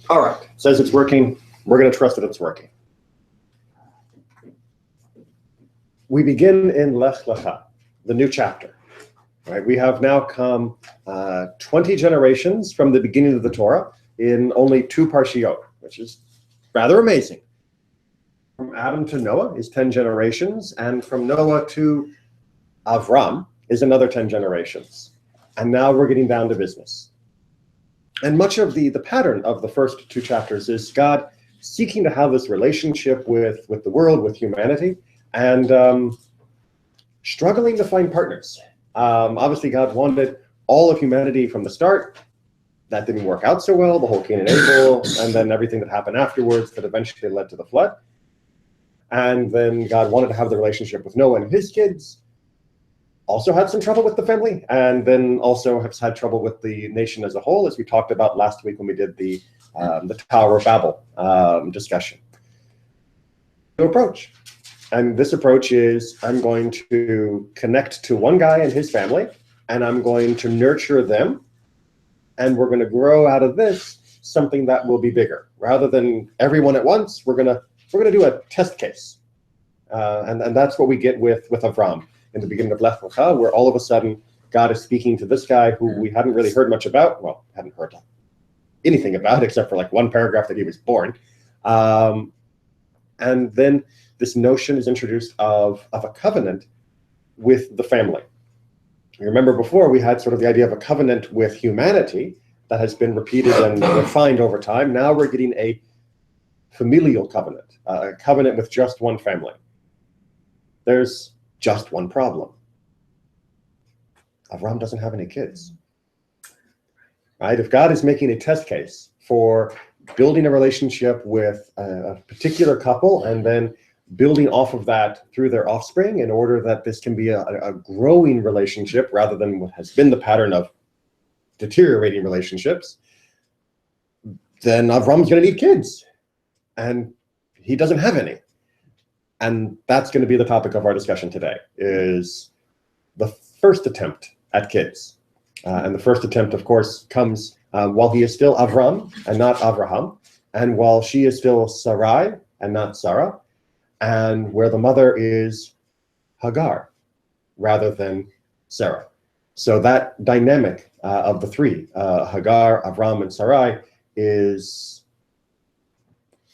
All right. It says it's working. We're going to trust that it's working. We begin in Lech Lechah, the new chapter. Right? We have now come 20 generations from the beginning of the Torah in only 2 parshiot, which is rather amazing. From Adam to Noah is 10 generations, and from Noah to Avram is another 10 generations. And now we're getting down to business. And much of the pattern of the first 2 chapters is God seeking to have this relationship with the world, with humanity, and struggling to find partners. Obviously, God wanted all of humanity from the start. That didn't work out so well, the whole Cain and Abel, and then everything that happened afterwards that eventually led to the flood. And then God wanted to have the relationship with Noah and his kids. Also had some trouble with the family, and then also has had trouble with the nation as a whole, as we talked about last week when we did the Tower of Babel discussion. New approach. And this approach is, I'm going to connect to one guy and his family, and I'm going to nurture them, and we're going to grow out of this something that will be bigger. Rather than everyone at once, we're going to do a test case. And that's what we get with Avram in the beginning of Lech Lechah, where all of a sudden God is speaking to this guy who we hadn't really heard much about. Well, hadn't heard anything about except for like one paragraph that he was born. And then this notion is introduced of a covenant with the family. You remember before we had sort of the idea of a covenant with humanity that has been repeated and refined over time. Now we're getting a familial covenant, a covenant with just one family. There's just one problem. Avram doesn't have any kids. Right? If God is making a test case for building a relationship with a particular couple and then building off of that through their offspring in order that this can be a growing relationship rather than what has been the pattern of deteriorating relationships, then Avram's going to need kids. And he doesn't have any. And that's going to be the topic of our discussion today, is the first attempt at kids. And the first attempt, of course, comes while he is still Avram and not Avraham, and while she is still Sarai and not Sarah, and where the mother is Hagar rather than Sarah. So that dynamic of the 3, Hagar, Avram, and Sarai, is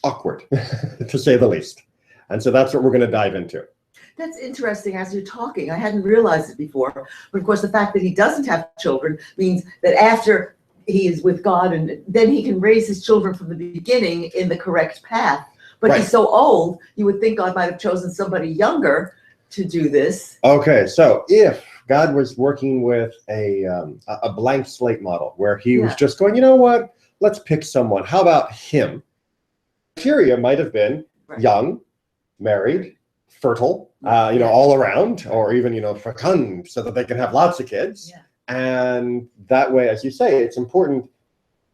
awkward, to say the least. And so that's what we're going to dive into. That's interesting as you're talking. I hadn't realized it before. But of course, the fact that he doesn't have children means that after he is with God, and then he can raise his children from the beginning in the correct path. But right. He's so old, you would think God might have chosen somebody younger to do this. Okay, so if God was working with a blank slate model where he was just going, you know what, let's pick someone. How about him? Criteria might have been young, married, fertile, all around, or even, fecund, so that they can have lots of kids. Yeah. And that way, as you say, it's important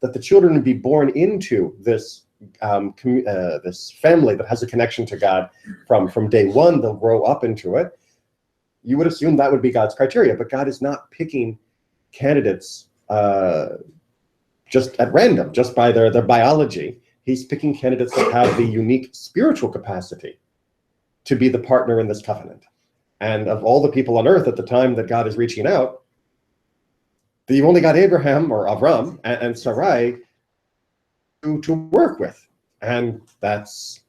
that the children be born into this this family that has a connection to God from day one. They'll grow up into it. You would assume that would be God's criteria, but God is not picking candidates just at random, just by their biology. He's picking candidates that have the unique spiritual capacity to be the partner in this covenant. And of all the people on earth at the time that God is reaching out, you've only got Abraham or Avram and Sarai to work with. And that's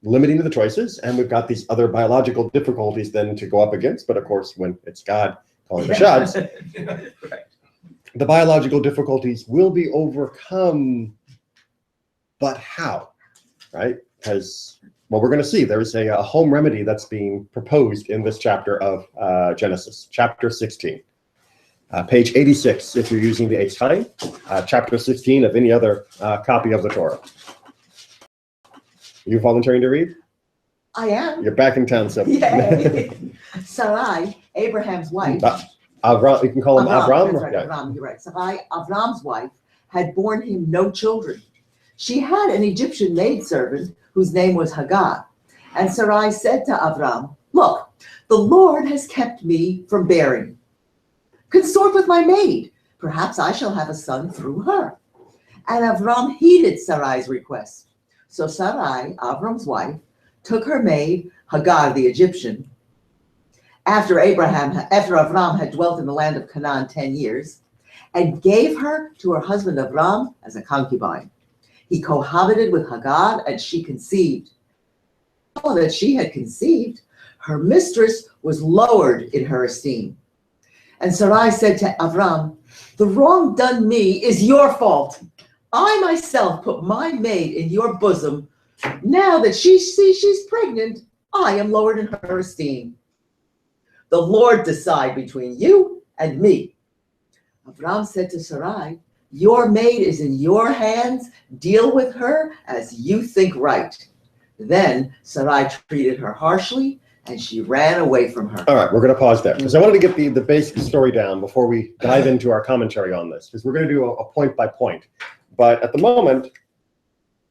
limiting to the choices. And we've got these other biological difficulties then to go up against. But of course, when it's God calling the shots, the biological difficulties will be overcome. But how? Right? Because, well, we're going to see there's a home remedy that's being proposed in this chapter of Genesis, chapter 16. Page 86, if you're using the Eitzchaim, chapter 16 of any other copy of the Torah. You volunteering to read? I am. You're back in town, so. Yay. Sarai, Abraham's wife. Avram, you can call him Avram. That's right, Avram, you're right. Sarai, Avram's wife, had borne him no children. She had an Egyptian maidservant whose name was Hagar. And Sarai said to Avram, "Look, the Lord has kept me from bearing. Consort with my maid. Perhaps I shall have a son through her." And Avram heeded Sarai's request. So Sarai, Avram's wife, took her maid, Hagar the Egyptian, after Avram had dwelt in the land of Canaan 10 years, and gave her to her husband Avram as a concubine. He cohabited with Hagar, and she conceived. All that she had conceived, her mistress was lowered in her esteem. And Sarai said to Avram, "The wrong done me is your fault. I myself put my maid in your bosom. Now that she sees she's pregnant, I am lowered in her esteem. The Lord decide between you and me." Avram said to Sarai, "Your maid is in your hands. Deal with her as you think right." Then Sarai treated her harshly, and she ran away from her. All right, we're going to pause there because I wanted to get the basic story down before we dive into our commentary on this, because we're going to do a point by point. But at the moment,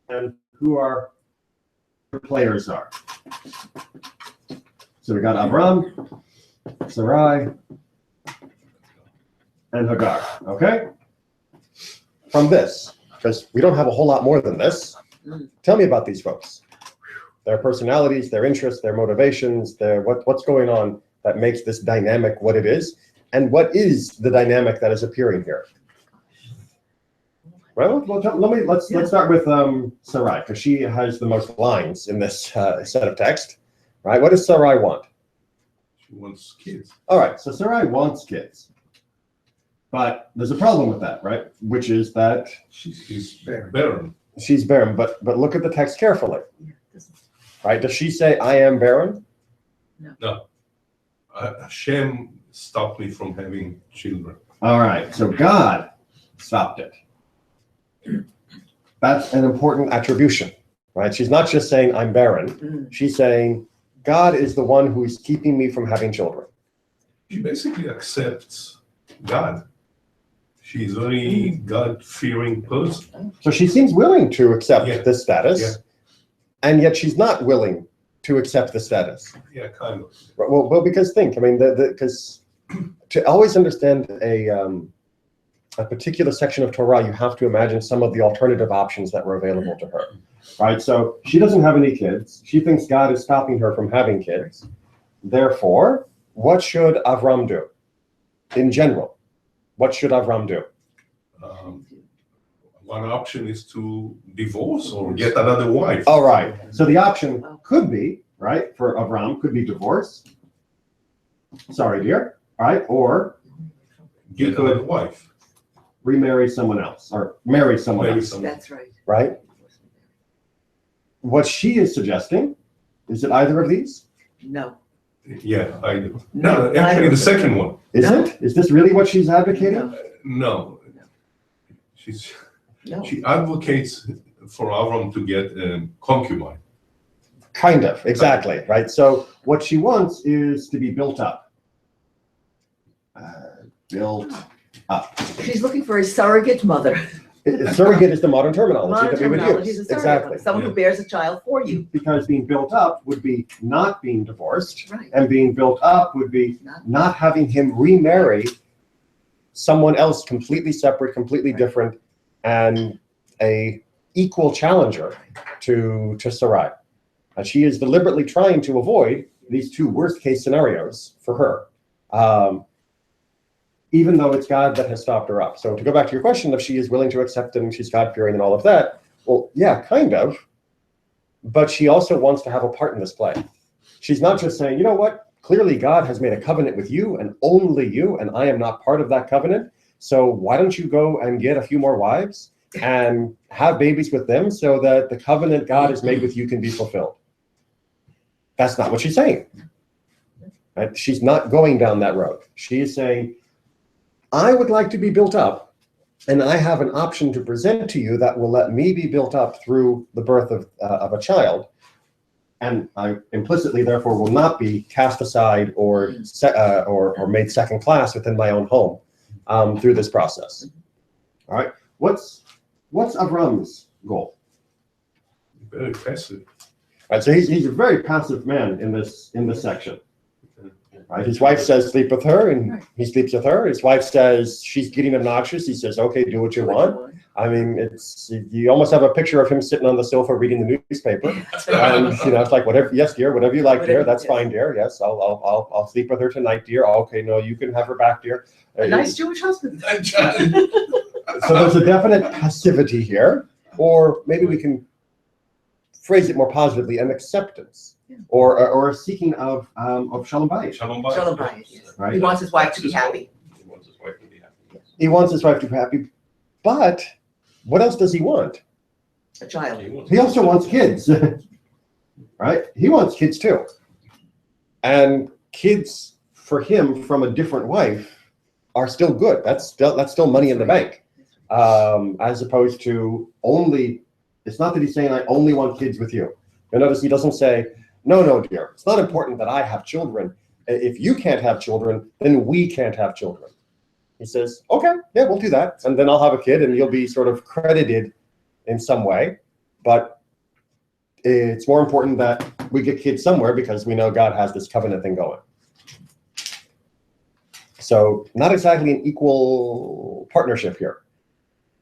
and who our players are. So we got Avram, Sarai, and Hagar. Okay? From this, because we don't have a whole lot more than this, tell me about these folks. Their personalities, their interests, their motivations, what's going on that makes this dynamic what it is, and what is the dynamic that is appearing here. Well, let's start with Sarai, because she has the most lines in this set of text, right? What does Sarai want? She wants kids. All right, so Sarai wants kids, but there's a problem with that, right? Which is that she's barren. She's barren, but look at the text carefully. Right? Does she say, "I am barren"? No. Hashem stopped me from having children. All right. So God stopped it. That's an important attribution, right? She's not just saying, "I'm barren." She's saying, God is the one who is keeping me from having children. She basically accepts God. She's a very God-fearing person. So she seems willing to accept this status. Yeah. And yet she's not willing to accept the status. Yeah, kind of. Well, because think, I mean, because to always understand a particular section of Torah, you have to imagine some of the alternative options that were available to her, right? So she doesn't have any kids. She thinks God is stopping her from having kids. Therefore, what should Avram do? In general, what should Avram do? One option is to divorce or get another wife. All right. So the option could be, right, for Avram, could be divorce. Sorry, dear. All right. Or he Get another could wife. remarry someone else or marry someone else. That's right. Right? What she is suggesting, is it either of these? No. Yeah, I do. No, No, actually, the second one. Is No. it? Is this really what she's advocating? No. No. No. She advocates for Avram to get a concubine. Kind of, exactly, right? So what she wants is to be built up. Built up. She's looking for a surrogate mother. Surrogate is the modern terminology Modern that we would terminology use. is a surrogate Exactly. mother, someone who bears a child for you. Because being built up would be not being divorced, Right. and being built up would be not having him remarry someone else completely separate, completely different, and a equal challenger to Sarai. And she is deliberately trying to avoid these two worst case scenarios for her, even though it's God that has stopped her up. So to go back to your question, if she is willing to accept it and she's God-fearing and all of that, well, yeah, kind of. But she also wants to have a part in this play. She's not just saying, you know what, clearly God has made a covenant with you and only you, and I am not part of that covenant. So why don't you go and get a few more wives and have babies with them so that the covenant God has made with you can be fulfilled? That's not what she's saying. Right? She's not going down that road. She is saying, I would like to be built up, and I have an option to present to you that will let me be built up through the birth of a child, and I implicitly, therefore, will not be cast aside or made second class within my own home through this process. All right, what's Avram's goal? Very passive. All right, so he's a very passive man in this section. Right? His wife says, sleep with her, and Right. he sleeps with her. His wife says, she's getting obnoxious. He says, okay, do what you want. I mean, you almost have a picture of him sitting on the sofa reading the newspaper. And, it's like, whatever, yes, dear, whatever you like, dear, that's fine, dear. Yes, I'll sleep with her tonight, dear. Oh, okay, no, you can have her back, dear. A nice Jewish husband. So there's a definite passivity here, or maybe we can phrase it more positively, an acceptance, or a seeking of shalom bayit. Shalom Shalom bayit. bayit, yes. Right. He wants his wife to be happy. He wants his wife to be happy. Yes. He wants his wife to be happy, but what else does he want? A child. He also wants kids, right? He wants kids too, and kids for him from a different wife are still good. That's still money in the bank, as opposed to only. It's not that he's saying, I only want kids with you. You'll notice he doesn't say, no, dear, it's not important that I have children. If you can't have children, then we can't have children. He says, okay, yeah, we'll do that. And then I'll have a kid and you'll be sort of credited in some way. But it's more important that we get kids somewhere because we know God has this covenant thing going. So not exactly an equal partnership here.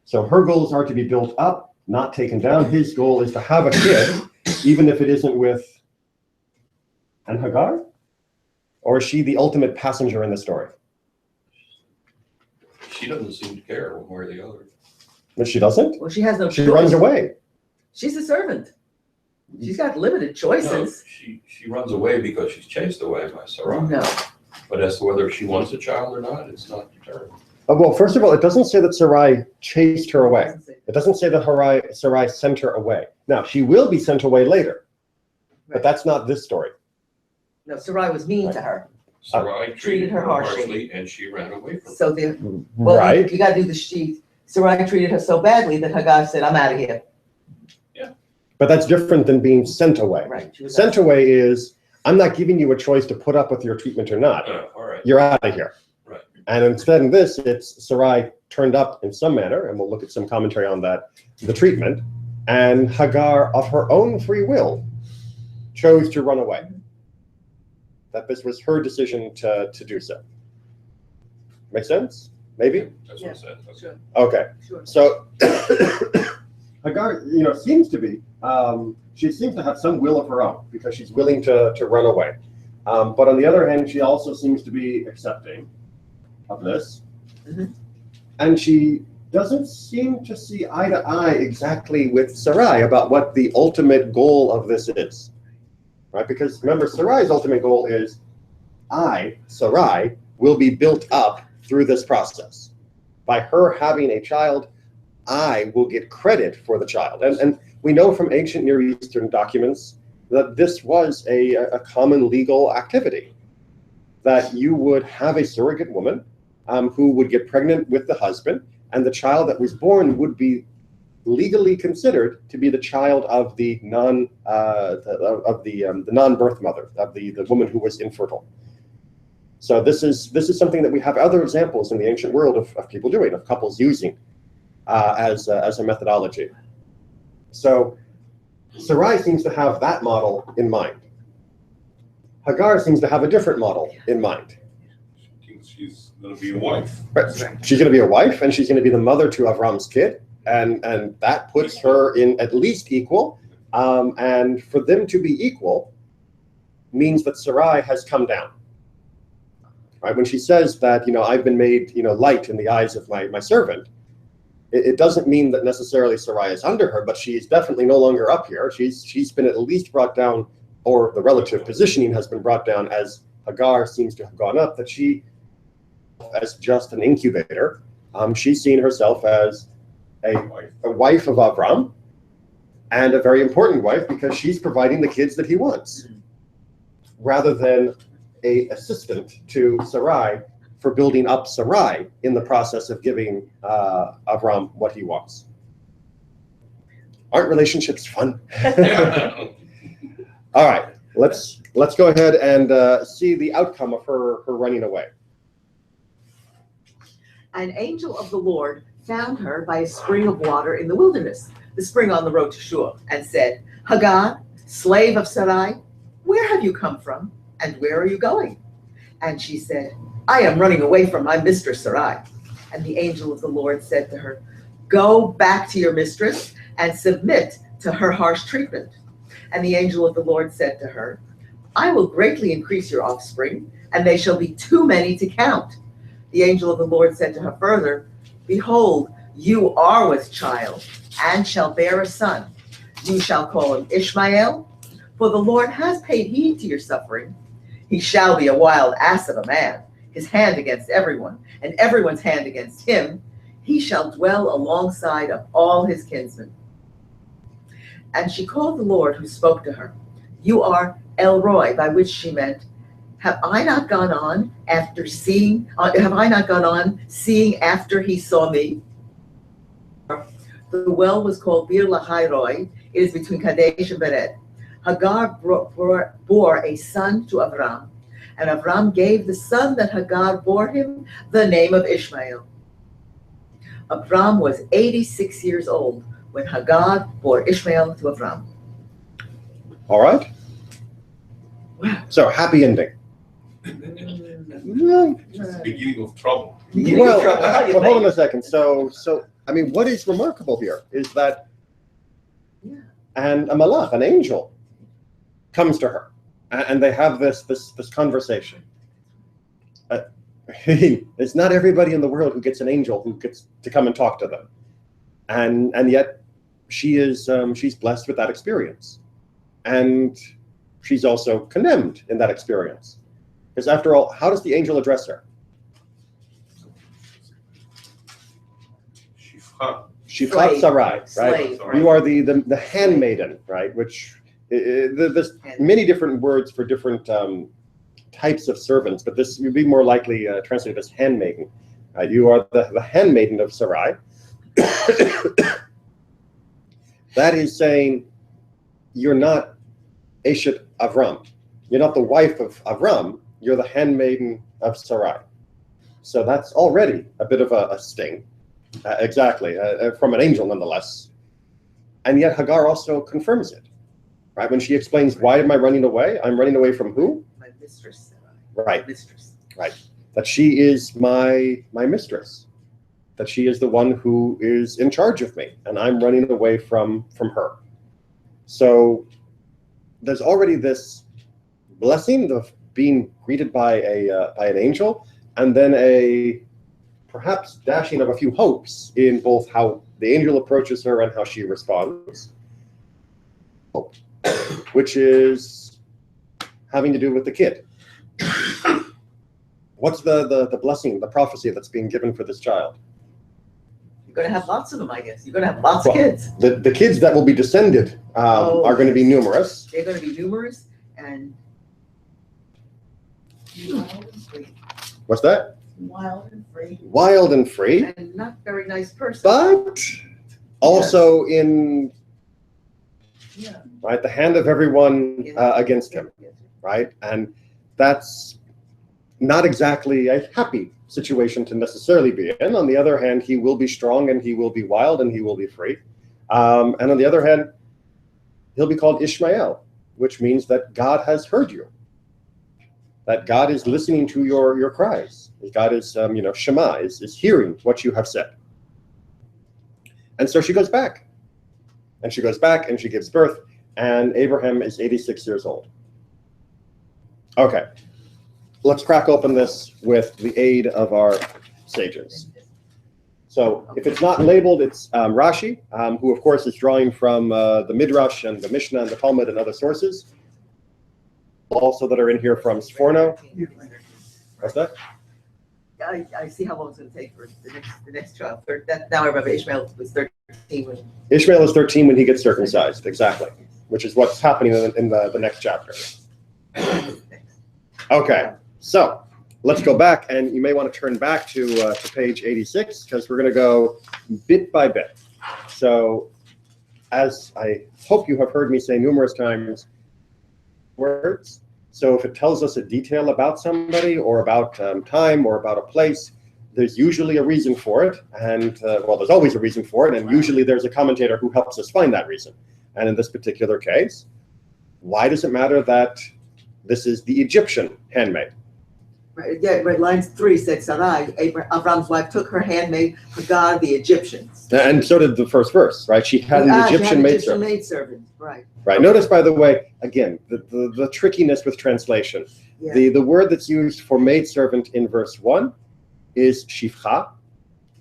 So her goals are to be built up, not taken down. His goal is to have a kid, even if it isn't with an Hagar? Or is she the ultimate passenger in the story? She doesn't seem to care one way or the other. But she doesn't? Well, she has no She choice. runs away. She's a servant. She's got limited No, choices. she runs away because she's chased away by Sarai. No. But as to whether she wants a child or not, it's not determined. Well, first of all, it doesn't say that Sarai chased her away. It doesn't say that Sarai sent her away. Now, she will be sent away later, but that's not this story. No, Sarai was mean to her. Sarai treated her harshly. harshly and she ran away from her. So well, Right. you got to do the sheet. Sarai treated her so badly that Hagar said, I'm out of here. But that's different than being sent away. Right. She was Sent away is, I'm not giving you a choice to put up with your treatment or not. All right. You're out of here. Right. And instead in this, it's Sarai turned up in some manner, and we'll look at some commentary on that, the treatment, and Hagar, of her own free will, chose to run away. That this was her decision to do so. Make sense? Maybe? That's what I said. Okay. Sure. Okay. Sure. So Hagar, seems to be, she seems to have some will of her own because she's willing to run away. But on the other hand, she also seems to be accepting of this. Mhm. And she doesn't seem to see eye to eye exactly with Sarai about what the ultimate goal of this is. Right? Because remember, Sarai's ultimate goal is I, Sarai, will be built up through this process. By her having a child, I will get credit for the child. And we know from ancient Near Eastern documents that this was a common legal activity, that you would have a surrogate woman who would get pregnant with the husband, and the child that was born would be legally considered to be the child of the non-birth mother, of the woman who was infertile. So this is something that we have other examples in the ancient world of people doing, of couples using as a methodology. So Sarai seems to have that model in mind. Hagar seems to have a different model in mind. She's going to be a wife. Right. She's going to be a wife, and she's going to be the mother to Avram's kid, and that puts her in at least equal. And for them to be equal means that Sarai has come down. Right? When she says that, I've been made, light in the eyes of my servant, it doesn't mean that necessarily Sarai is under her, but she's definitely no longer up here. She's been at least brought down, or the relative positioning has been brought down as Hagar seems to have gone up, that she, as just an incubator, she's seen herself as a wife of Avram, and a very important wife because she's providing the kids that he wants, rather than a assistant to Sarai for building up Sarai in the process of giving Avram what he wants. Aren't relationships fun? All right, let's go ahead and see the outcome of her running away. An angel of the Lord found her by a spring of water in the wilderness, the spring on the road to Shur, and said, Hagar, slave of Sarai, where have you come from, and where are you going? And she said, I am running away from my mistress Sarai. And the angel of the Lord said to her, go back to your mistress and submit to her harsh treatment. And the angel of the Lord said to her, I will greatly increase your offspring, and they shall be too many to count. The angel of the Lord said to her further, behold, you are with child, and shall bear a son. You shall call him Ishmael, for the Lord has paid heed to your suffering. He shall be a wild ass of a man, his hand against everyone, and everyone's hand against him. He shall dwell alongside of all his kinsmen. And she called the Lord who spoke to her. You are El Roi, by which she meant, have I not gone on seeing after he saw me? The well was called Bir Lahai Roi. It is between Kadesh and Bered. Hagar bore a son to Avram, and Avram gave the son that Hagar bore him the name of Ishmael. Avram was 86 years old when Hagar bore Ishmael to Avram. All right. Wow. So happy ending. Well, It's the beginning of trouble. but hold on a second. So I mean, what is remarkable here is that, and a malach, an angel, comes to her, and they have this conversation. It's not everybody in the world who gets an angel who gets to come and talk to them, and yet she's blessed with that experience, and she's also condemned in that experience, because after all, how does the angel address her? Shifat Sarai, right? Slave, You are the handmaiden, right? Which there's many different words for different types of servants, but this would be more likely translated as handmaiden. You are the handmaiden of Sarai. That is saying you're not Eshet Avram. You're not the wife of Avram. You're the handmaiden of Sarai. So that's already a bit of a sting. Exactly, from an angel nonetheless. And yet Hagar also confirms it, right? When she explains, why am I running away? I'm running away from who? My mistress Sarai. Right. Mistress. Right. That she is my mistress. That she is the one who is in charge of me, and I'm running away from her. So there's already this blessing of being greeted by an angel, and then a perhaps dashing of a few hopes in both how the angel approaches her and how she responds, which is having to do with the kid. What's the blessing, the prophecy that's being given for this child? You're going to have lots of them, I guess. You're going to have lots of kids. The kids that will be descended are going to be numerous. They're going to be numerous and What's that? wild and free. Wild and free, And not very nice person. but also in Yeah. right the hand of everyone Yeah. against him, right? And that's not exactly a happy situation to necessarily be in. On the other hand, he will be strong and he will be wild and he will be free. And on the other hand, he'll be called Ishmael, which means that God has heard you. That God is listening to your cries. God is, Shema, is hearing what you have said. And so she goes back. And she goes back and she gives birth. And Abraham is 86 years old. Okay. Let's crack open this with the aid of our sages. So if it's not labeled, it's Rashi, who of course is drawing from the Midrash and the Mishnah and the Talmud and other sources. Also that are in here from Sforno. What's that? I see how long it's going to take for the next child. Now I remember Ishmael was 13 when. Ishmael is 13 when he gets circumcised, exactly, which is what's happening in the next chapter. Okay, so let's go back, and you may want to turn back to page 86, because we're going to go bit by bit. So as I hope you have heard me say numerous times, words. So if it tells us a detail about somebody or about time or about a place, there's usually a reason for it. And there's always a reason for it. And usually there's a commentator who helps us find that reason. And in this particular case, why does it matter that this is the Egyptian handmaid? Yeah, right, line 3 said Sarai, Avram's wife, took her handmaid Hagar the Egyptians. And so did the first verse, right? She had an Egyptian maidservant. Right. Right. Notice, by the way, again, the trickiness with translation. Yeah. The word that's used for maidservant in verse 1 is shifcha,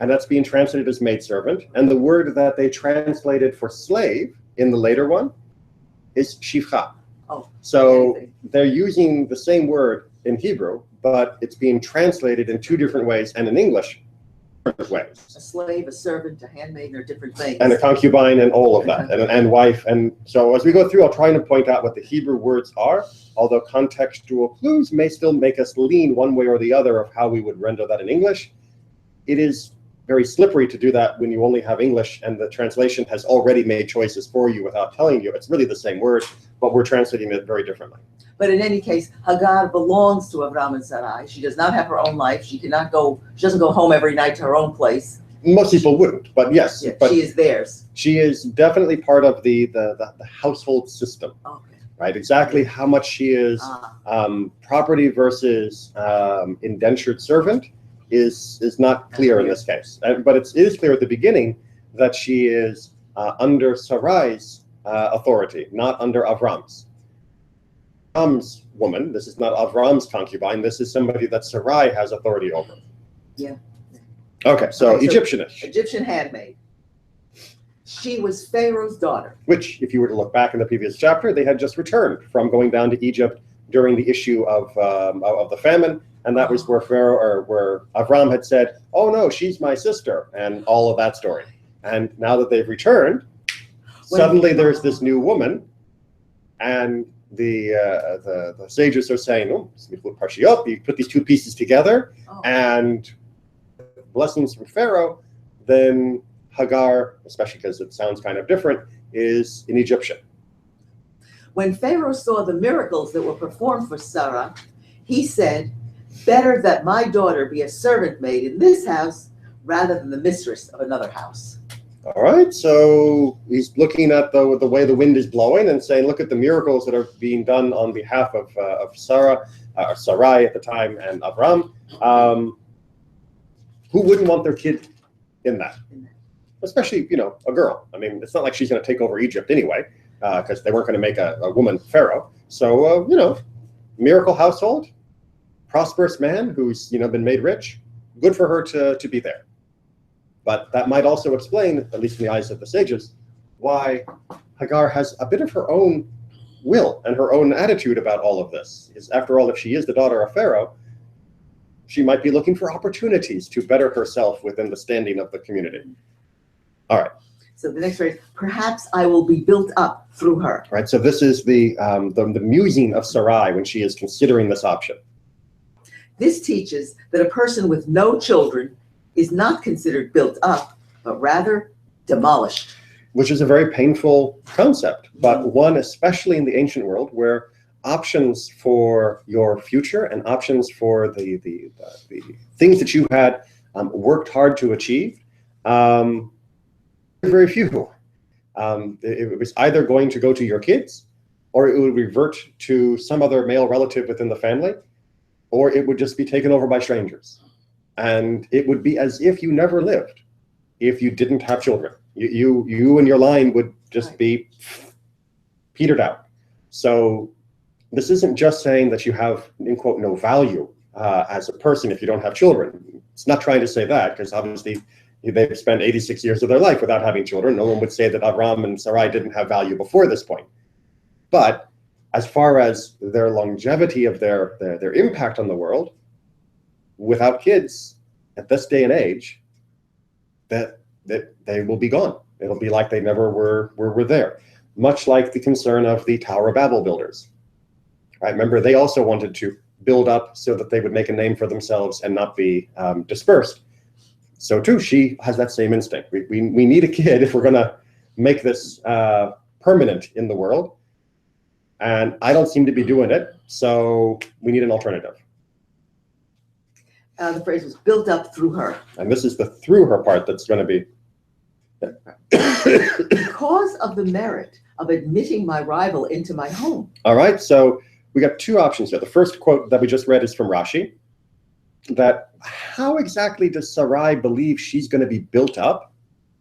and that's being translated as maidservant. And the word that they translated for slave in the later one is shifcha. Oh, so amazing. They're using the same word in Hebrew, but it's being translated in two different ways, and in English, different ways. A slave, a servant, a handmaid, are different things. And a concubine and all of that, and wife. And so as we go through, I'll try to point out what the Hebrew words are, although contextual clues may still make us lean one way or the other of how we would render that in English. It is very slippery to do that when you only have English and the translation has already made choices for you without telling you. It's really the same word, but we're translating it very differently. But in any case, Hagar belongs to Avram and Sarai. She does not have her own life. She doesn't go home every night to her own place. Most people wouldn't, but yes. Yeah, but she is theirs. She is definitely part of the household system. Okay. Right, exactly how much she is property versus indentured servant is not clear in this case. But it is clear at the beginning that she is under Sarai's authority, not under Avram's. Avram's woman, this is not Avram's concubine, this is somebody that Sarai has authority over. Yeah. Okay, so Egyptianish. Egyptian handmaid. She was Pharaoh's daughter. Which, if you were to look back in the previous chapter, they had just returned from going down to Egypt during the issue of the famine, and that was where where Avram had said, "Oh no, she's my sister," and all of that story. And now that they've returned, suddenly there's this new woman, and the sages are saying, "Oh, you put these two pieces together, and blessings from Pharaoh, then." Hagar, especially because it sounds kind of different, is an Egyptian. When Pharaoh saw the miracles that were performed for Sarah, he said, "Better that my daughter be a servant maid in this house rather than the mistress of another house." All right, so he's looking at the way the wind is blowing and saying, look at the miracles that are being done on behalf of Sarai at the time, and Avram. Who wouldn't want their kid in that? Especially, a girl. I mean, it's not like she's going to take over Egypt anyway, because they weren't going to make a woman pharaoh. So, miracle household, prosperous man who's, been made rich. Good for her to be there. But that might also explain, at least in the eyes of the sages, why Hagar has a bit of her own will and her own attitude about all of this. Is after all, if she is the daughter of Pharaoh, she might be looking for opportunities to better herself within the standing of the community. All right. So the next phrase, perhaps I will be built up through her. Right. So this is the musing of Sarai when she is considering this option. This teaches that a person with no children is not considered built up, but rather demolished. Which is a very painful concept, but one especially in the ancient world where options for your future and options for the things that you had worked hard to achieve. Very few. It was either going to go to your kids, or it would revert to some other male relative within the family, or it would just be taken over by strangers. And it would be as if you never lived if you didn't have children. You and your line would just be petered out. So this isn't just saying that you have, in quote, no value as a person if you don't have children. It's not trying to say that, because obviously they've spent 86 years of their life without having children. No one would say that Avram and Sarai didn't have value before this point. But as far as their longevity of their impact on the world, without kids at this day and age, that they will be gone. It'll be like they never were there. Much like the concern of the Tower of Babel builders. Right? Remember, they also wanted to build up so that they would make a name for themselves and not be dispersed. So too, she has that same instinct. We need a kid if we're going to make this permanent in the world. And I don't seem to be doing it, so we need an alternative. The phrase was built up through her. And this is the through her part that's going to be. Because of the merit of admitting my rival into my home. All right, so we got two options here. The first quote that we just read is from Rashi. that how exactly does Sarai believe she's going to be built up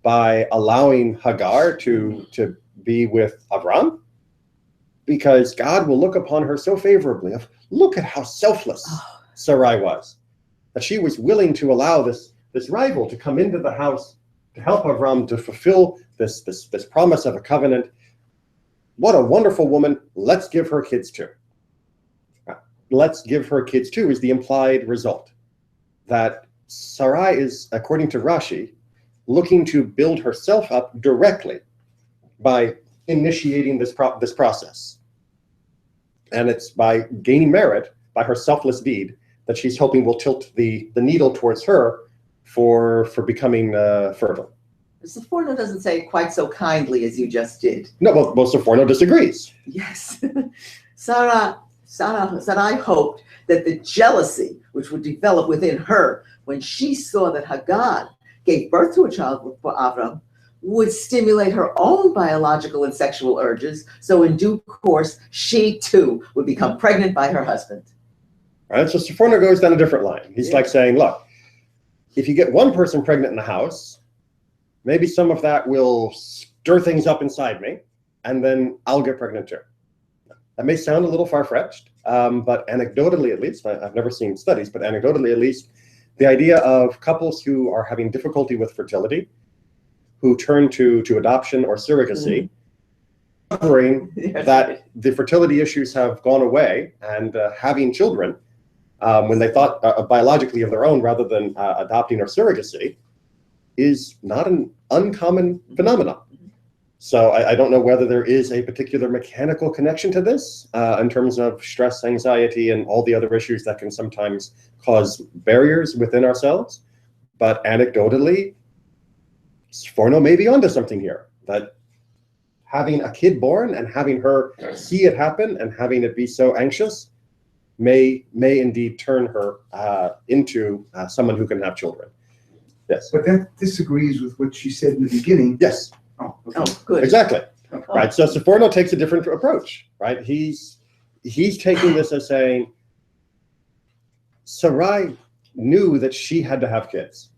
by allowing Hagar to be with Avram? Because God will look upon her so favorably. Look at how selfless Sarai was, that she was willing to allow this rival to come into the house to help Avram to fulfill this promise of a covenant. What a wonderful woman. Let's give her kids too. Let's give her kids too is the implied result. That Sarai is, according to Rashi, looking to build herself up directly by initiating this process. And it's by gaining merit by her selfless deed that she's hoping will tilt the needle towards her for becoming fertile. Saforno doesn't say it quite so kindly as you just did. No, well, Saforno disagrees. Yes. Sarai hoped that the jealousy which would develop within her when she saw that Hagar gave birth to a child for Avram would stimulate her own biological and sexual urges, so in due course, she too would become pregnant by her husband. All right, so Saforno goes down a different line. He's like saying, look, if you get one person pregnant in the house, maybe some of that will stir things up inside me, and then I'll get pregnant too. That may sound a little far-fetched, but anecdotally at least, I've never seen studies, but anecdotally at least, the idea of couples who are having difficulty with fertility, who turn to adoption or surrogacy, discovering that the fertility issues have gone away and having children when they thought biologically of their own rather than adopting or surrogacy is not an uncommon phenomenon. So I don't know whether there is a particular mechanical connection to this in terms of stress, anxiety, and all the other issues that can sometimes cause barriers within ourselves. But anecdotally, Saforno may be onto something here, that having a kid born and having her see it happen and having it be so anxious may indeed turn her into someone who can have children. Yes. But that disagrees with what she said in the beginning. Yes. Oh, okay. Oh, good. Exactly. Right. So Saforno takes a different approach. Right. He's taking this as saying Sarai knew that she had to have kids.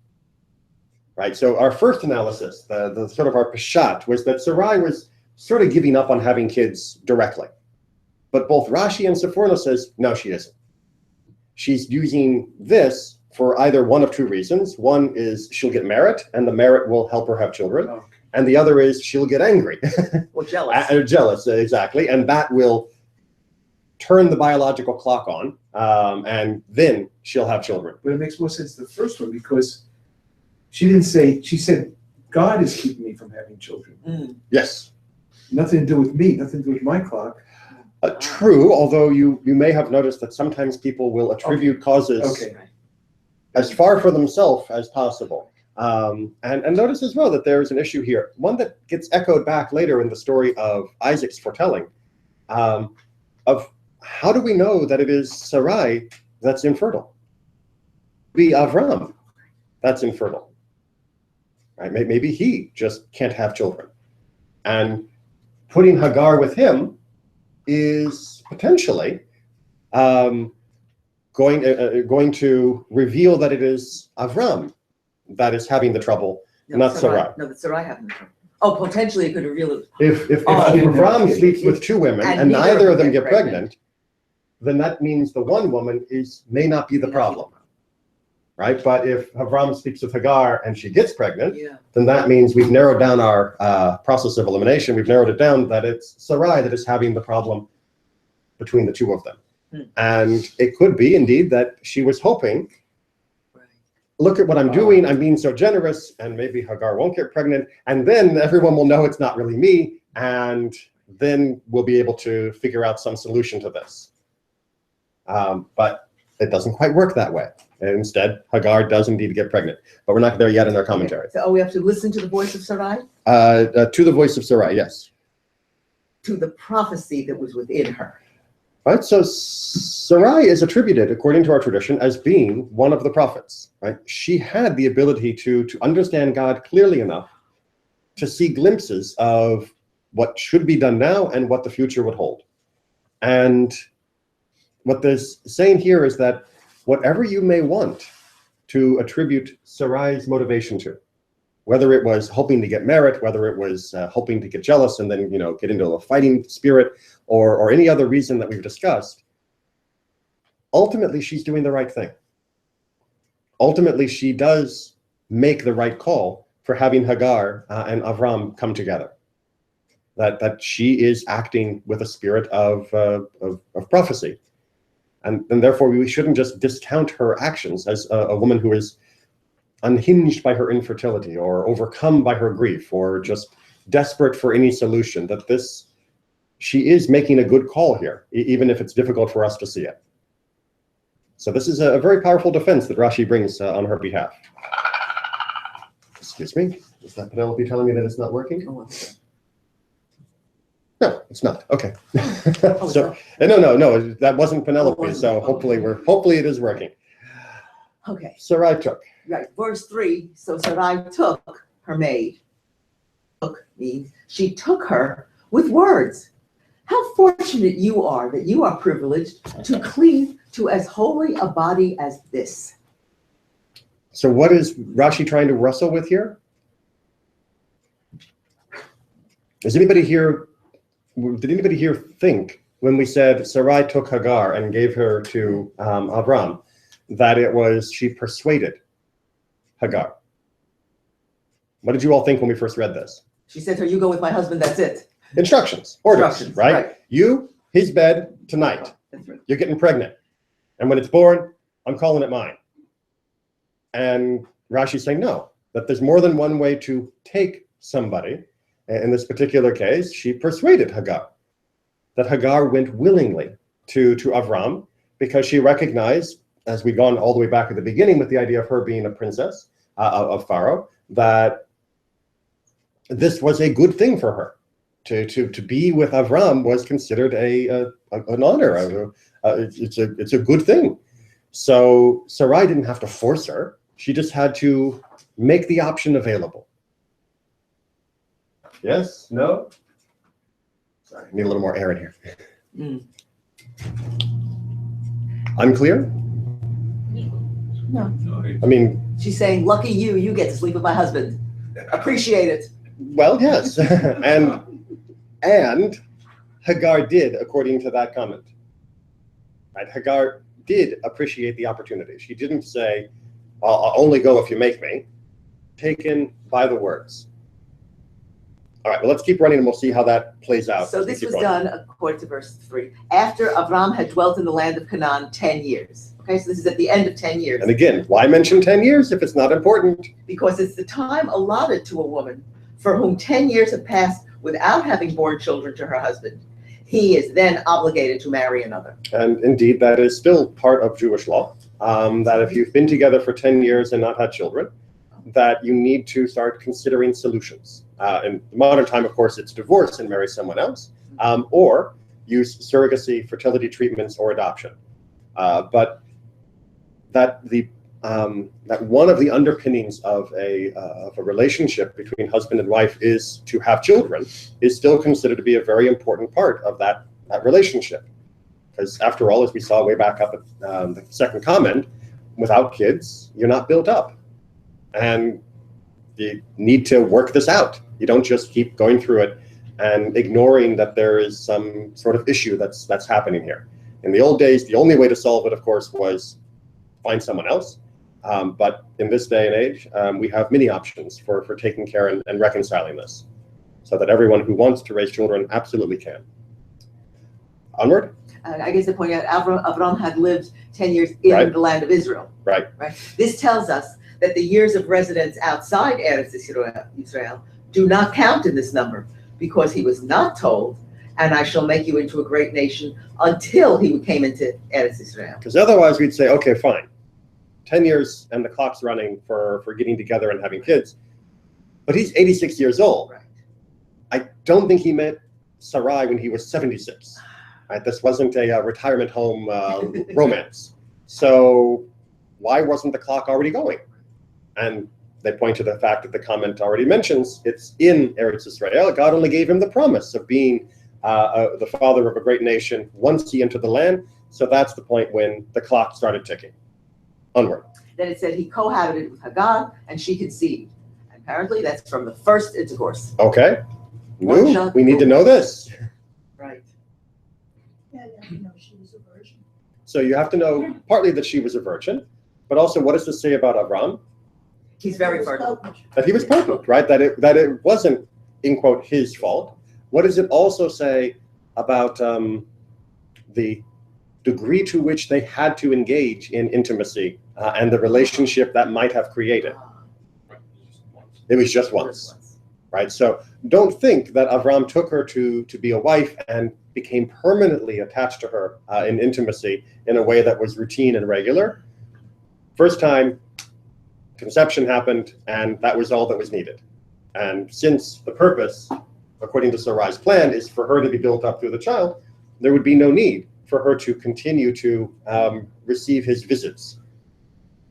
Right. So our first analysis, the sort of our peshat, was that Sarai was sort of giving up on having kids directly. But both Rashi and Saforno says, no, she isn't. She's using this for either one of two reasons. One is she'll get merit, and the merit will help her have children. Oh. And the other is she'll get angry. Or jealous. Jealous, exactly. And that will turn the biological clock on, and then she'll have children. But it makes more sense the first one, because she didn't say, she said, God is keeping me from having children. Yes. Nothing to do with me, nothing to do with my clock. True, although you may have noticed that sometimes people will attribute causes as far for themselves as possible. And notice as well that there is an issue here, one that gets echoed back later in the story of Isaac's foretelling, of how do we know that it is Sarai that's infertile? Be Avram that's infertile. Right? Maybe he just can't have children. And putting Hagar with him is potentially going to reveal that it is Avram that is having the trouble, not Sarai. No, that Sarai having the trouble. Oh, potentially it could reveal it. If Avram sleeps with two women and neither of them get pregnant, then that means the one woman may not be the problem. Right? But if Avram sleeps with Hagar and she gets pregnant, then that means we've narrowed down our process of elimination. We've narrowed it down that it's Sarai that is having the problem between the two of them. And it could be indeed that she was hoping, look at what I'm doing, I'm being so generous, and maybe Hagar won't get pregnant, and then everyone will know it's not really me, and then we'll be able to figure out some solution to this. But it doesn't quite work that way. And instead, Hagar does indeed get pregnant. But we're not there yet in our commentary. So we have to listen to the voice of Sarai? To the voice of Sarai, yes. To the prophecy that was within her. Right, so Sarai is attributed, according to our tradition, as being one of the prophets. Right, she had the ability to understand God clearly enough to see glimpses of what should be done now and what the future would hold. And what this saying here is that whatever you may want to attribute Sarai's motivation to, whether it was hoping to get merit, whether it was hoping to get jealous and then, get into a fighting spirit, or any other reason that we've discussed, ultimately she's doing the right thing. Ultimately, she does make the right call for having Hagar and Avram come together. That she is acting with a spirit of prophecy. And therefore, we shouldn't just discount her actions as a woman who is unhinged by her infertility or overcome by her grief or just desperate for any solution. She is making a good call here, even if it's difficult for us to see it. So this is a very powerful defense that Rashi brings on her behalf. Excuse me, is that Penelope telling me that it's not working? No, it's not. Okay. So no, that wasn't Penelope. So hopefully it is working. Okay. Sarai took. Right, verse 3, so Sarai took her maid. Took means she took her with words. How fortunate you are that you are privileged to cleave to as holy a body as this. So what is Rashi trying to wrestle with here? Did anybody here think when we said Sarai took Hagar and gave her to Avram, that it was she persuaded Hagar? What did you all think when we first read this? She said to her, you go with my husband, that's it. Orders, Instructions, right? right. You, his bed, tonight. That's right. You're getting pregnant. And when it's born, I'm calling it mine. And Rashi's saying no, that there's more than one way to take somebody. In this particular case, she persuaded Hagar. That Hagar went willingly to Avram because she recognized, as we've gone all the way back at the beginning with the idea of her being a princess of Pharaoh, that this was a good thing for her. To be with Avram was considered an honor. It's a good thing. So Sarai didn't have to force her. She just had to make the option available. Yes? No? Sorry, I need a little more air in here. Unclear? No. I mean, She's saying, lucky you, you get to sleep with my husband. Appreciate it. well, yes. and Hagar did, according to that comment. Right? Hagar did appreciate the opportunity. She didn't say, I'll only go if you make me. Taken by the words. All right, well, let's keep running and we'll see how that plays out. So this was done, according to verse 3, after Avram had dwelt in the land of Canaan 10 years. Okay, so this is at the end of 10 years. And again, why mention 10 years if it's not important? Because it's the time allotted to a woman for whom 10 years have passed without having borne children to her husband. He is then obligated to marry another. And indeed, that is still part of Jewish law, that if you've been together for 10 years and not had children, that you need to start considering solutions. In modern time, of course, it's divorce and marry someone else, or use surrogacy, fertility treatments, or adoption. But that one of the underpinnings of a relationship between husband and wife is to have children is still considered to be a very important part of that relationship. Because after all, as we saw way back up at the second comment, without kids, you're not built up. And you need to work this out. You don't just keep going through it and ignoring that there is some sort of issue that's happening here. In the old days, the only way to solve it, of course, was find someone else. But in this day and age, we have many options for taking care and reconciling this, so that everyone who wants to raise children absolutely can. Onward. I guess the point out, Avram had lived 10 years in the land of Israel. Right. This tells us that the years of residence outside Eretz Israel do not count in this number, because he was not told, and I shall make you into a great nation, until he came into Eretz Israel. Because otherwise we'd say, okay, fine. 10 years and the clock's running for getting together and having kids. But he's 86 years old. Right. I don't think he met Sarai when he was 76. Right? This wasn't a retirement home romance. So why wasn't the clock already going? And they point to the fact that the comment already mentions it's in Eretz Israel. God only gave him the promise of being the father of a great nation once he entered the land. So that's the point when the clock started ticking. Onward. Then it said he cohabited with Hagar and she conceived. And apparently that's from the first intercourse. Okay. One Ooh, shot we need to know this. Right. Yeah, you know, she was a virgin. So you have to know partly that she was a virgin, but also what does this say about Avram? He's very She was fertile. potent. That he was potent, right? That it wasn't, in quote, his fault. What does it also say about the degree to which they had to engage in intimacy and the relationship that might have created? It was just once, right? So don't think that Avram took her to be a wife and became permanently attached to her in intimacy in a way that was routine and regular. First time, conception happened, and that was all that was needed. And since the purpose, according to Sarai's plan, is for her to be built up through the child, there would be no need for her to continue to receive his visits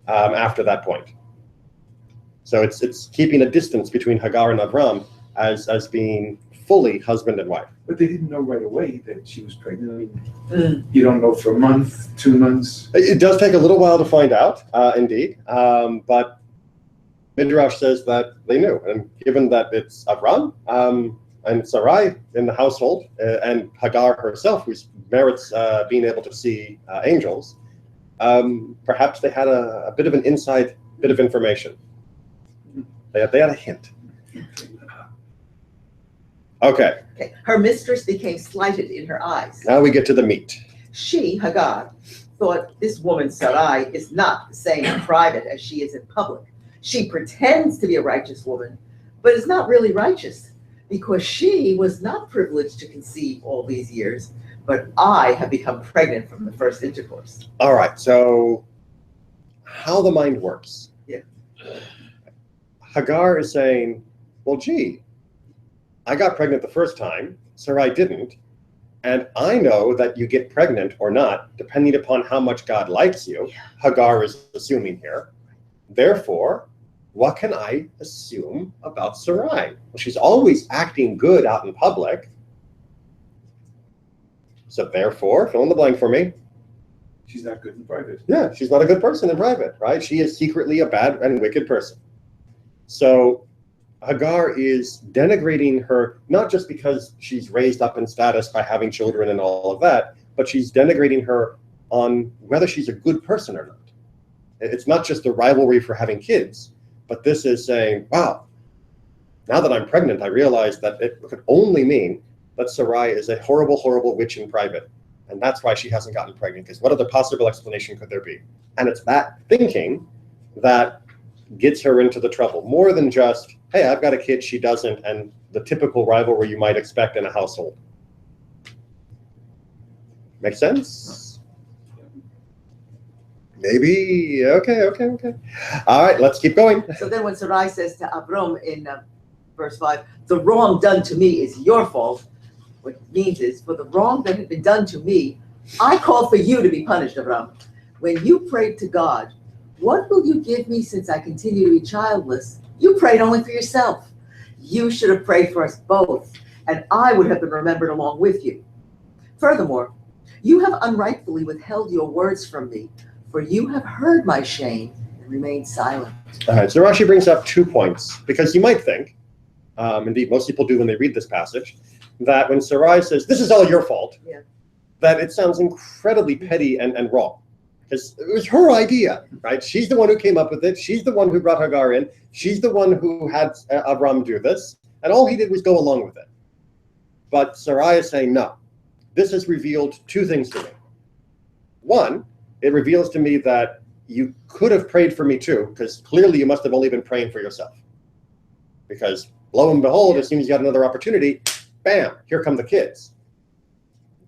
after that point. So it's keeping a distance between Hagar and Avram as being fully husband and wife. But they didn't know right away that she was pregnant. I mean, you don't know for a month, 2 months. It does take a little while to find out, indeed, but Midrash says that they knew, and given that it's Avram and Sarai in the household, and Hagar herself, who merits being able to see angels, perhaps they had a bit of an inside bit of information. They had a hint. Okay, Okay. Her mistress became slighted in her eyes. now we get to the meat. She, Hagar, thought this woman Sarai is not the same in private as she is in public. She pretends to be a righteous woman, but is not really righteous because she was not privileged to conceive all these years, but I have become pregnant from the first intercourse. All right, so how the mind works. Yeah. Hagar is saying, well, gee, I got pregnant the first time, Sarai didn't, and I know that you get pregnant or not, depending upon how much God likes you. Yeah. Hagar is assuming here. Therefore, what can I assume about Sarai? Well, she's always acting good out in public. So therefore, fill in the blank for me. She's not good in private. Yeah, she's not a good person in private, right? She is secretly a bad and wicked person. So Hagar is denigrating her, not just because she's raised up in status by having children and all of that, but she's denigrating her on whether she's a good person or not. It's not just a rivalry for having kids, but this is saying, wow, now that I'm pregnant, I realize that it could only mean that Sarai is a horrible, horrible witch in private. And that's why she hasn't gotten pregnant, because what other possible explanation could there be? And it's that thinking that gets her into the trouble, more than just, hey, I've got a kid, she doesn't, and the typical rivalry you might expect in a household. Make sense? Maybe. Okay. All right, let's keep going. So then when Sarai says to Avram in verse 5, the wrong done to me is your fault, what it means is, for the wrong that had been done to me, I call for you to be punished, Avram. When you prayed to God, what will you give me since I continue to be childless? You prayed only for yourself. You should have prayed for us both, and I would have been remembered along with you. Furthermore, you have unrightfully withheld your words from me, for you have heard my shame and remained silent. All right, so Rashi brings up 2 points, because you might think, indeed most people do when they read this passage, that when Sarai says, this is all your fault, Yeah. that it sounds incredibly petty and wrong. Because it was her idea, right? She's the one who came up with it. She's the one who brought Hagar in. She's the one who had Avram do this. And all he did was go along with it. But Sarai is saying, no, this has revealed 2 things to me. One, it reveals to me that you could have prayed for me too, because clearly you must have only been praying for yourself. Because lo and behold, as soon as you got another opportunity, bam, here come the kids.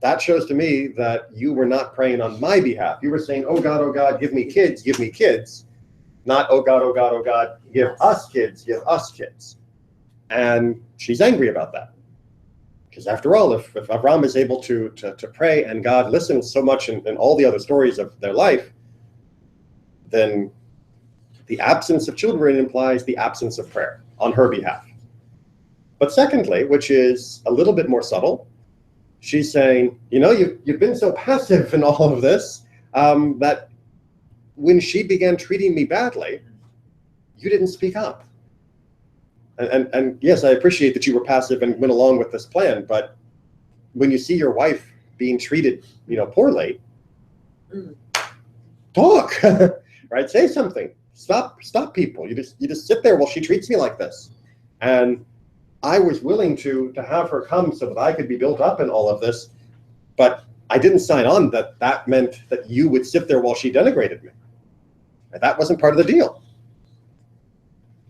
That shows to me that you were not praying on my behalf. You were saying, oh God, give me kids, give me kids. Not, oh God, give us kids, give us kids. And she's angry about that. Because after all, if Avram is able to pray and God listens so much in all the other stories of their life, then the absence of children implies the absence of prayer on her behalf. But secondly, which is a little bit more subtle, she's saying, you know, you've been so passive in all of this that when she began treating me badly, you didn't speak up. And yes, I appreciate that you were passive and went along with this plan, but when you see your wife being treated, poorly, talk, right? Say something. Stop people. You just sit there while she treats me like this. And I was willing to have her come so that I could be built up in all of this, but I didn't sign on that meant that you would sit there while she denigrated me. That wasn't part of the deal.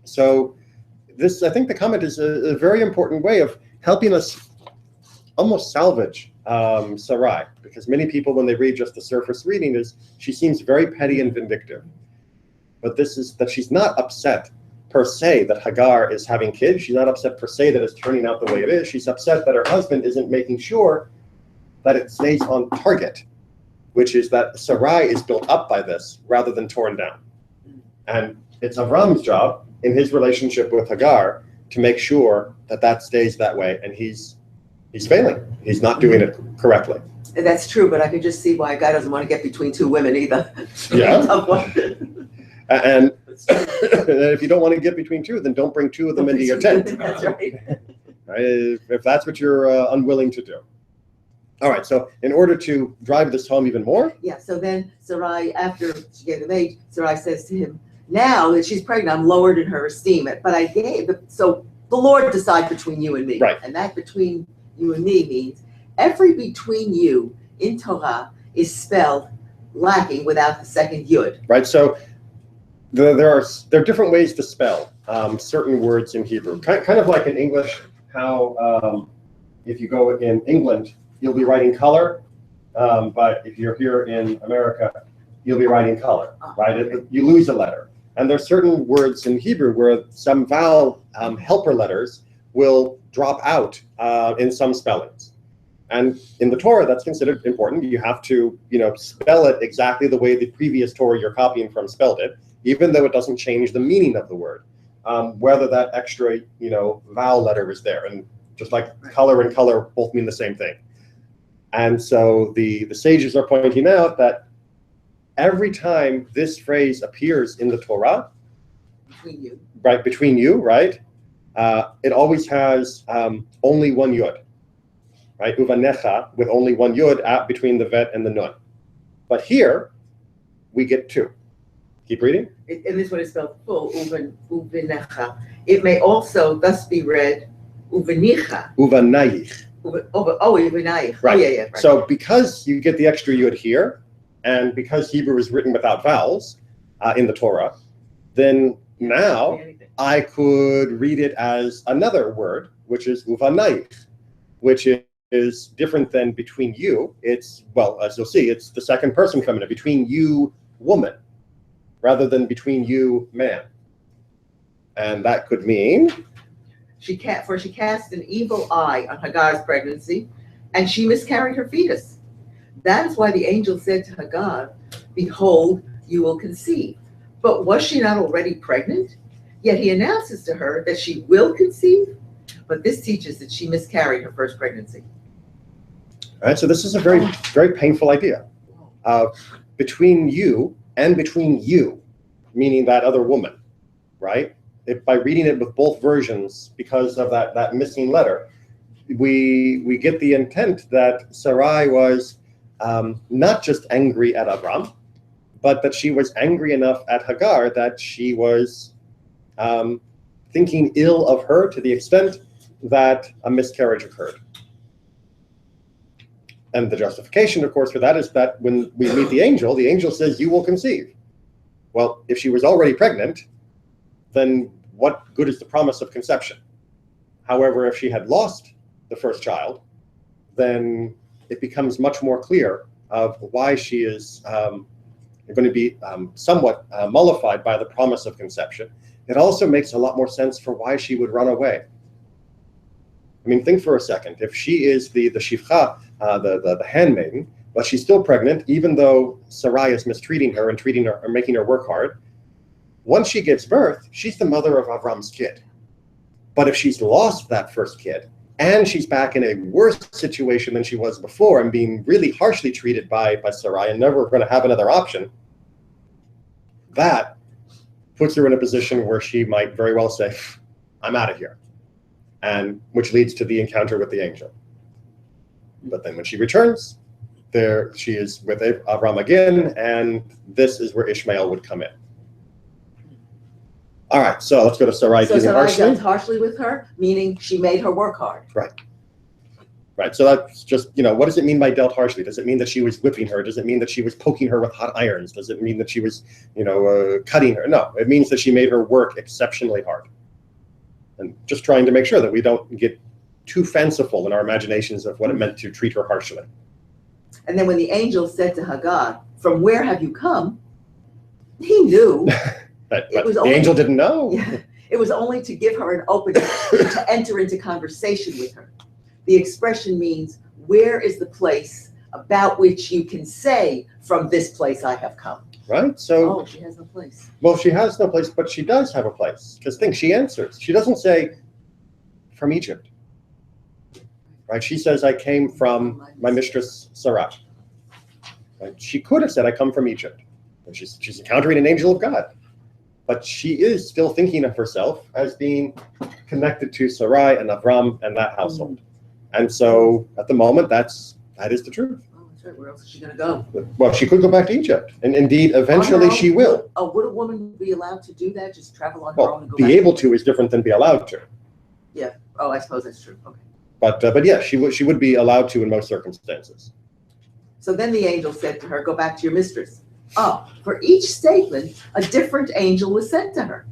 So I think the comment is a very important way of helping us almost salvage Sarai, because many people, when they read just the surface reading, she seems very petty and vindictive. But this is that she's not upset per se that Hagar is having kids. She's not upset per se that it's turning out the way it is. She's upset that her husband isn't making sure that it stays on target, which is that Sarai is built up by this rather than torn down. And it's Avram's job in his relationship with Hagar to make sure that stays that way. And he's failing. He's not doing it correctly. That's true, but I can just see why a guy doesn't want to get between two women either. Yeah. And if you don't want to get between two, then don't bring two of them into your tent. That's right. Right? If that's what you're unwilling to do. All right, so in order to drive this home even more. Yeah, so then Sarai, after she gave of age, Sarai says to him, now that she's pregnant, I'm lowered in her esteem. But so the Lord decide between you and me. Right. And that between you and me means every between you in Torah is spelled lacking without the second yud. Right, so there are different ways to spell certain words in Hebrew. Kind of like in English, how if you go in England, you'll be writing color, but if you're here in America, you'll be writing color, right? You lose a letter. And there's certain words in Hebrew where some vowel helper letters will drop out in some spellings. And in the Torah, that's considered important. You have to, spell it exactly the way the previous Torah you're copying from spelled it, even though it doesn't change the meaning of the word, whether that extra, vowel letter is there. And just like color and color both mean the same thing. And so the sages are pointing out that every time this phrase appears in the Torah, between you, right, it always has only one yud, right, uvanecha, with only one yud between the vet and the nun. But here, we get two. Keep reading. And this one is spelled full, uvanecha. It may also thus be read uvanicha. Uvanayich. Uvanayich. Right. Oh, yeah. Right. So because you get the extra yud here, and because Hebrew is written without vowels in the Torah, then now I could read it as another word, which is uvanayich, which is different than between you. It's, well, as you'll see, it's the second person feminine, between you, woman, rather than between you, man. And that could mean she cast an evil eye on Hagar's pregnancy, and she miscarried her fetus. That is why the angel said to Hagar, behold, you will conceive. But was she not already pregnant? Yet he announces to her that she will conceive, but this teaches that she miscarried her first pregnancy. All right, so this is a very, very painful idea. Between you and between you, meaning that other woman, right? By reading it with both versions, because of that missing letter, we get the intent that Sarai was not just angry at Avram, but that she was angry enough at Hagar that she was thinking ill of her to the extent that a miscarriage occurred. And the justification, of course, for that is that when we meet the angel says, you will conceive. Well, if she was already pregnant, then what good is the promise of conception? However, if she had lost the first child, then it becomes much more clear of why she is going to be somewhat mollified by the promise of conception. It also makes a lot more sense for why she would run away. I mean, think for a second. If she is the shivcha, the handmaiden, but she's still pregnant, even though Sarai is mistreating her and treating her or making her work hard, once she gives birth, she's the mother of Avram's kid. But if she's lost that first kid, and she's back in a worse situation than she was before and being really harshly treated by Sarai and never going to have another option, that puts her in a position where she might very well say, I'm out of here, and which leads to the encounter with the angel. But then when she returns, there she is with Avram again, and this is where Ishmael would come in. All right, so let's go to Sarai So dealing Sarai harshly. dealt harshly with her, meaning she made her work hard. Right, so that's just, what does it mean by dealt harshly? Does it mean that she was whipping her? Does it mean that she was poking her with hot irons? Does it mean that she was, cutting her? No, it means that she made her work exceptionally hard. And just trying to make sure that we don't get too fanciful in our imaginations of what it meant to treat her harshly. And then when the angel said to Hagar, "From where have you come?" he knew. But was the only- angel didn't know. Yeah, it was only to give her an opening to enter into conversation with her. The expression means, where is the place about which you can say, from this place I have come? Right? So, Oh, she has no place. well, she has no place, but she does have a place. Because think, she answers. She doesn't say, from Egypt. Right? She says, I came from my mistress, Sarai. Right? She could have said, I come from Egypt. And she's encountering an angel of God. But she is still thinking of herself as being connected to Sarai and Avram and that household. And so, at the moment, that is the truth. Oh, that's right. Where else is she going to go? Well, she could go back to Egypt. And indeed, eventually On her she own? will. Oh, would a woman be allowed to do that? Just travel on her own Well, and go be back? able to is different than be allowed to. Oh, I suppose that's true. Okay. But yeah, she would be allowed to in most circumstances. So then the angel said to her, "Go back to your mistress." Oh, for each statement, a different angel was sent to her.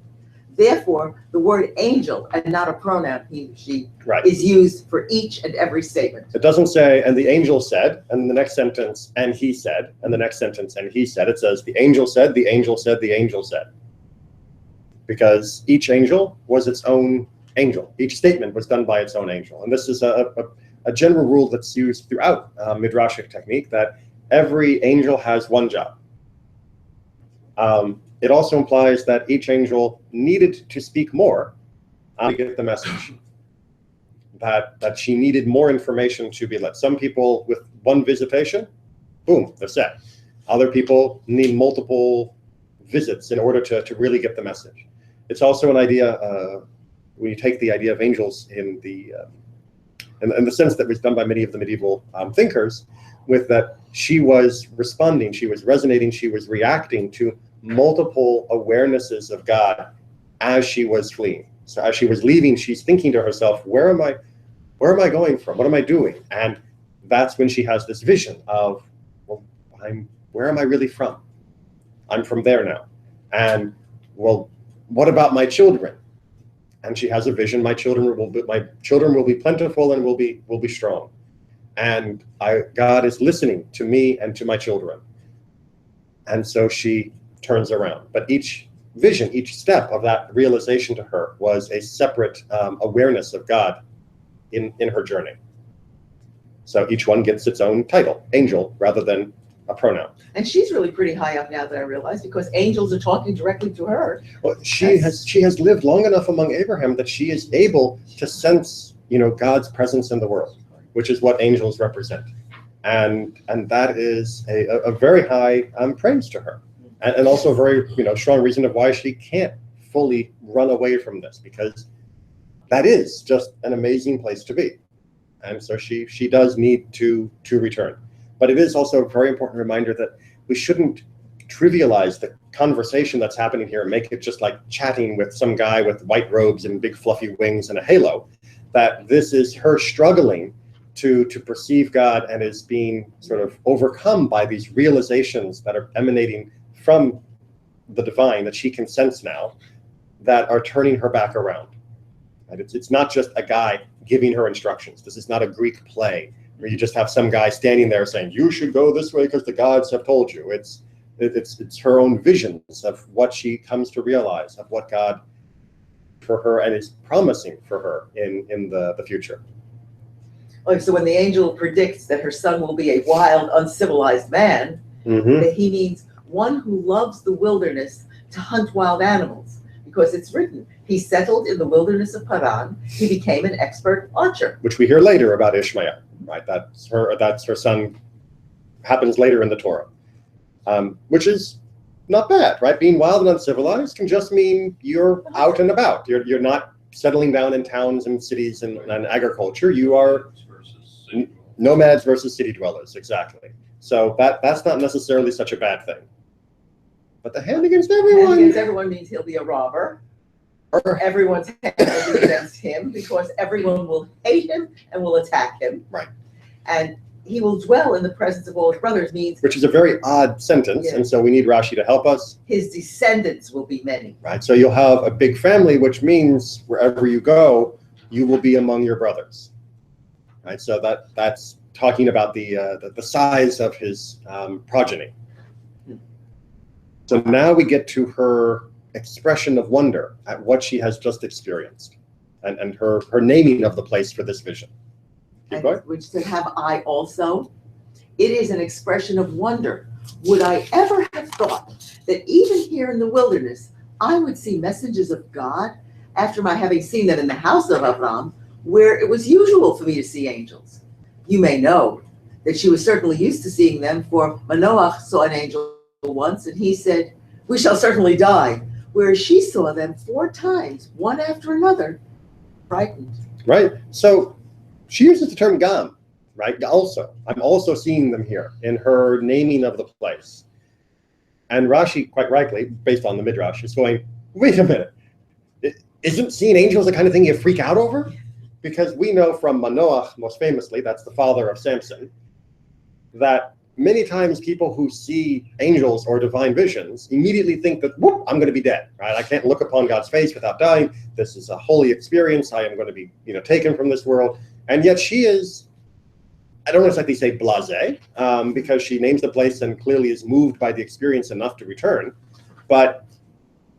Therefore, the word angel and not a pronoun, he, she, Right. is used for each and every statement. It doesn't say, and the angel said, and the next sentence, and he said, and the next sentence, and he said. It says, the angel said, the angel said, the angel said. Because each angel was its own angel. Each statement was done by its own angel. And this is a general rule that's used throughout Midrashic technique, that every angel has one job. It also implies that each angel needed to speak more to get the message. That she needed more information to be led. Some people with one visitation, boom, they're set. Other people need multiple visits in order to really get the message. It's also an idea, when you take the idea of angels in the sense that was done by many of the medieval thinkers, with that she was responding, she was resonating, she was reacting to multiple awarenesses of God as she was fleeing. So as she was leaving, she's thinking to herself, where am I going from? What am I doing? And that's when she has this vision of, well, where am I really from? I'm from there now. And well, what about my children? And she has a vision. My children will be plentiful and will be strong. And God is listening to me and to my children. And so she turns around. But each vision, each step of that realization to her was a separate awareness of God in her journey. So each one gets its own title, angel, rather than a pronoun. And she's really pretty high up now that I realize, because angels are talking directly to her. Well, she has lived long enough among Abraham that she is able to sense, God's presence in the world, which is what angels represent. And that is a very high praise to her. And also a very strong reason of why she can't fully run away from this, because that is just an amazing place to be. And so she does need to return. But it is also a very important reminder that we shouldn't trivialize the conversation that's happening here and make it just like chatting with some guy with white robes and big fluffy wings and a halo. That this is her struggling to perceive God and is being sort of overcome by these realizations that are emanating from the divine that she can sense now, that are turning her back around. And it's not just a guy giving her instructions. This is not a Greek play where you just have some guy standing there saying, you should go this way because the gods have told you. It's her own visions of what she comes to realize, of what God for her and is promising for her in the future. So when the angel predicts that her son will be a wild, uncivilized man, that he means one who loves the wilderness to hunt wild animals, because it's written, he settled in the wilderness of Paran, he became an expert archer. Which we hear later about Ishmael, right? That's her son, happens later in the Torah, which is not bad, right? Being wild and uncivilized can just mean you're out and about. You're not settling down in towns and cities and agriculture. You are Versus city. nomads versus city dwellers, exactly. So that's not necessarily such a bad thing. But the hand against everyone. Hand against everyone means he'll be a robber. Or Everyone's hand will be against him because everyone will hate him and will attack him. Right. And he will dwell in the presence of all his brothers means which is a very odd sentence, Yeah. and so we need Rashi to help us. his descendants will be many. Right, so you'll have a big family, which means wherever you go, you will be among your brothers. Right, so that's talking about the size of his progeny. So now we get to her expression of wonder at what she has just experienced, and her naming of the place for this vision. Keep And going. which said, have I also? It is an expression of wonder. Would I ever have thought that even here in the wilderness, I would see messages of God after my having seen them in the house of Avram, where it was usual for me to see angels? You may know that she was certainly used to seeing them, for Manoach saw an angel once, and he said, we shall certainly die. Whereas she saw them 4 times, one after another, frightened. Right, so she uses the term gam, right? Also, I'm also seeing them here in her naming of the place. And Rashi, quite rightly, based on the Midrash, is going, wait a minute, isn't seeing angels the kind of thing you freak out over? Because we know from Manoach, most famously, that's the father of Samson, that many times people who see angels or divine visions immediately think that, whoop, I'm going to be dead, right? I can't look upon God's face without dying. This is a holy experience. I am going to be, taken from this world. And yet she is, I don't exactly say blasé, because she names the place and clearly is moved by the experience enough to return. But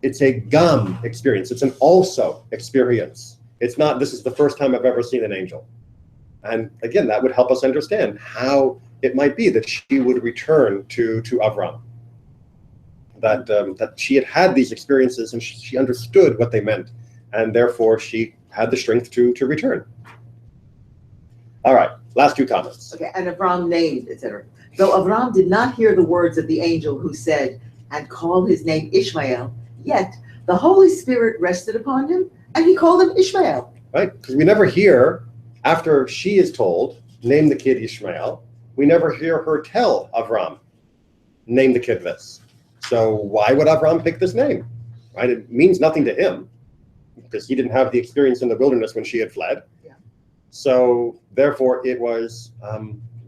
it's a gam experience. It's an also experience. It's not, this is the first time I've ever seen an angel. And again, that would help us understand how it might be that she would return to Avram. That she had these experiences and she understood what they meant. And therefore, she had the strength to return. All right, last 2 comments. Okay, and Avram named, etc. Though Avram did not hear the words of the angel who said, and call his name Ishmael, yet the Holy Spirit rested upon him, and he called him Ishmael. Right, because we never hear, after she is told, name the kid Ishmael, we never hear her tell Avram, name the kid this. So why would Avram pick this name? Right, it means nothing to him, because he didn't have the experience in the wilderness when she had fled. Yeah. So therefore it was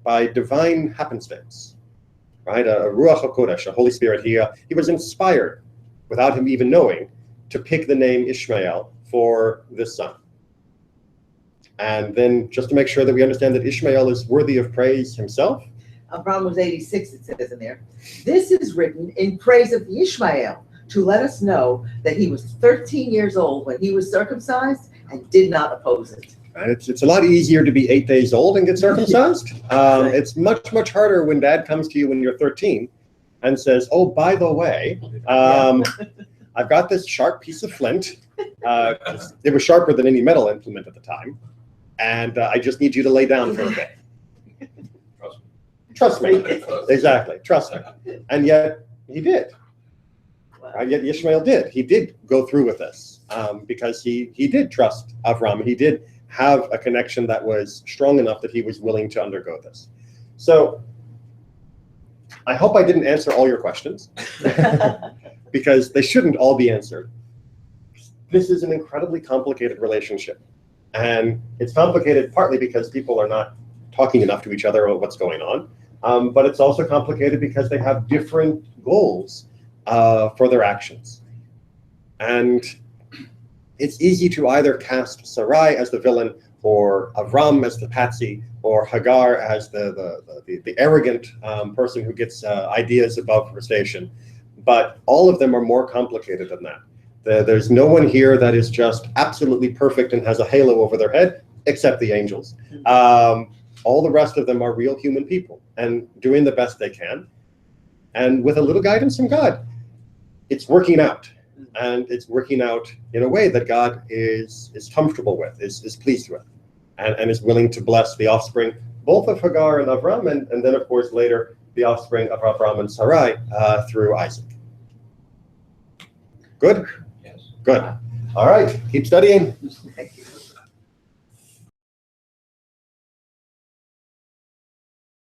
by divine happenstance, right? A Ruach HaKodesh, a Holy Spirit, he was inspired, without him even knowing, to pick the name Ishmael for this son. And then just to make sure that we understand that Ishmael is worthy of praise himself. Avram was 86, it says in there. This is written in praise of Ishmael, to let us know that he was 13 years old when he was circumcised and did not oppose it. And it's a lot easier to be 8 days old and get circumcised. It's much, much harder when dad comes to you when you're 13 and says, oh, by the way, I've got this sharp piece of flint. It was sharper than any metal implement at the time. And I just need you to lay down for a bit. Trust me. Exactly. Trust me. And yet he did. Wow. Yet Ishmael did. He did go through with this because he did trust Avram. He did have a connection that was strong enough that he was willing to undergo this. So I hope I didn't answer all your questions because they shouldn't all be answered. This is an incredibly complicated relationship. And it's complicated partly because people are not talking enough to each other about what's going on. But it's also complicated because they have different goals for their actions. And it's easy to either cast Sarai as the villain, or Avram as the patsy, or Hagar as the arrogant person who gets ideas above her station. But all of them are more complicated than that. There's no one here that is just absolutely perfect and has a halo over their head, except the angels. All the rest of them are real human people and doing the best they can. And with a little guidance from God, it's working out. And it's working out in a way that God is comfortable with, is pleased with, and is willing to bless the offspring, both of Hagar and Avram, and then, of course, later, the offspring of Avram and Sarai through Isaac. Good? Yes. Good. All right, keep studying. Okay.